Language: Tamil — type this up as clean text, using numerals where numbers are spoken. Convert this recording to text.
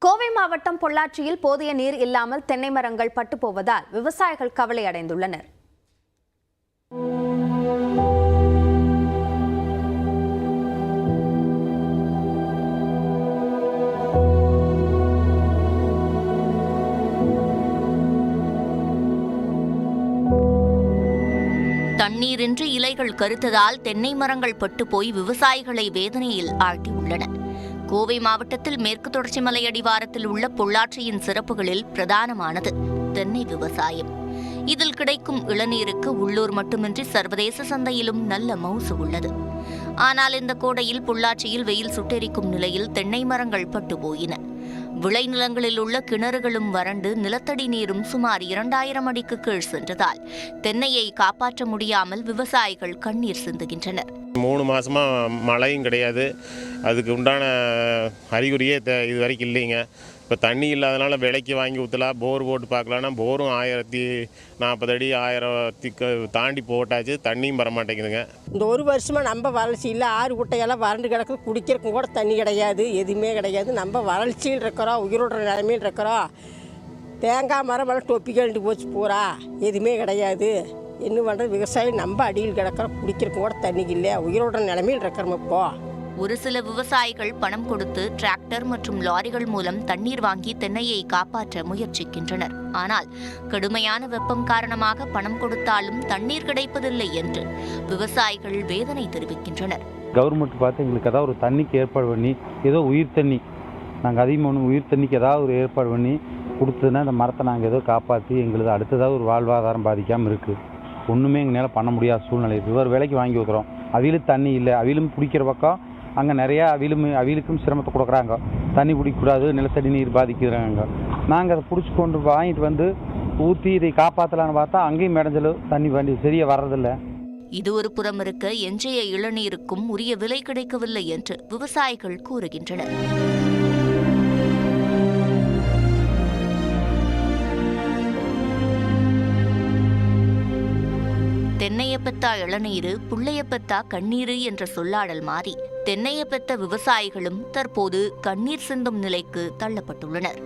கோவை மாவட்டம் பொள்ளாச்சியில் போதிய நீர் இல்லாமல் தென்னை மரங்கள் பட்டு போவதால் விவசாயிகள் கவலை அடைந்துள்ளனர். தண்ணீரின்றி இலைகள் கருத்ததால் தென்னை மரங்கள் பட்டு போய் விவசாயிகளை வேதனையில் ஆழ்த்தியுள்ளன. கோவை மாவட்டத்தில் மேற்கு தொடர்ச்சி மலை அடிவாரத்தில் உள்ள பொள்ளாச்சியின் சிறப்புகளில் பிரதானமானது தென்னை விவசாயம். இதில் கிடைக்கும் இளநீருக்கு உள்ளூர் மட்டுமின்றி சர்வதேச சந்தையிலும் நல்ல மவுசு உள்ளது. ஆனால் இந்த கோடையில் பொள்ளாச்சியில் வெயில் சுட்டெரிக்கும் நிலையில் தென்னை மரங்கள் பட்டு போயின. விளைநிலங்களில் உள்ள கிணறுகளும் வறண்டு நிலத்தடி நீரும் சுமார் 2000 அடிக்கு கீழ் சென்றதால் தென்னையை காப்பாற்ற முடியாமல் விவசாயிகள் கண்ணீர் சிந்துகின்றனர். 3 மாசமா மழையும் கிடையாது. அதுக்கு உண்டான அறிகுறியே இது வரைக்கும் இல்லைங்க. இப்போ தண்ணி இல்லாதனால விலைக்கு வாங்கி ஊற்றலாம், போர் போட்டு பார்க்கலான்னா போரும் 1040 அடி 1000 தாண்டி போட்டாச்சு, தண்ணியும் வரமாட்டேங்குதுங்க. இந்த ஒரு வருஷமாக நம்ம வறட்சியில் ஆறு குட்டையெல்லாம் வறண்டு கிடக்குது. குடிக்கிறதுக்கும் கூட தண்ணி கிடையாது, எதுவுமே கிடையாது. நம்ம வறட்சியில் இருக்கிறோம், உயிரோடுற நிலைமையில் இருக்கிறோம். தேங்காய் மரம் எல்லாம் தொப்பி கழிட்டு போச்சு பூரா, எதுவுமே கிடையாது. என்ன பண்ணுறது, விவசாயம் நம்ம அடியில் கிடக்கிறோம், குடிக்கிறதுக்கும் கூட தண்ணி இல்லை, உயிரோடுற நிலைமையில் இருக்கிறோம். இப்போ ஒரு சில விவசாயிகள் பணம் கொடுத்து டிராக்டர் மற்றும் லாரிகள் மூலம் தண்ணீர் வாங்கி தென்னையை காப்பாற்ற முயற்சிக்கின்றனர். ஆனால் கடுமையான வெப்பம் காரணமாக பணம் கொடுத்தாலும் தண்ணீர் கிடைப்பதில்லை என்று விவசாயிகள் வேதனை தெரிவிக்கின்றனர். கவர்மெண்ட் பார்த்து எங்களுக்கு ஏதாவது ஒரு தண்ணிக்கு ஏற்பாடு பண்ணி, ஏதோ உயிர் தண்ணி, நாங்கள் அதிகமாக உயிர் தண்ணிக்கு ஏதாவது ஒரு ஏற்பாடு பண்ணி கொடுத்ததுன்னா இந்த மரத்தை நாங்கள் ஏதோ காப்பாற்றி எங்களுக்கு அடுத்ததாவது ஒரு வாழ்வாதாரம் பாதிக்காமல் இருக்குது. ஒன்றுமே எங்களால் பண்ண முடியாத சூழ்நிலை. ஒரு விலைக்கு வாங்கி வைக்கிறோம், அவிலும் தண்ணி இல்லை, அவிலும் பிடிக்கிற பக்கம் அங்கே நிறையா அவிலுக்கும் சிரமத்தை கொடுக்குறாங்க. தண்ணி பிடிக்கக்கூடாது, நிலத்தடி நீர் பாதிக்கிறாங்க. நாங்கள் அதை பிடிச்சி கொண்டு வாங்கிட்டு வந்து ஊற்றி இதை காப்பாற்றலான்னு பார்த்தா அங்கேயும் இடைஞ்சல், தண்ணி வண்டி சரியாக வர்றதில்லை. இது ஒரு புறம் இருக்க எஞ்சிய இளநீருக்கும் உரிய விலை கிடைக்கவில்லை என்று விவசாயிகள் கூறுகின்றனர். தென்னையப்பெத்தா இளநீரு, புள்ளையப்பெத்தா கண்ணீரு என்ற சொல்லாடல் மாறி தென்னையப்பெத்த விவசாயிகளும் தற்போது கண்ணீர் சிந்தும் நிலைக்கு தள்ளப்பட்டுள்ளனர்.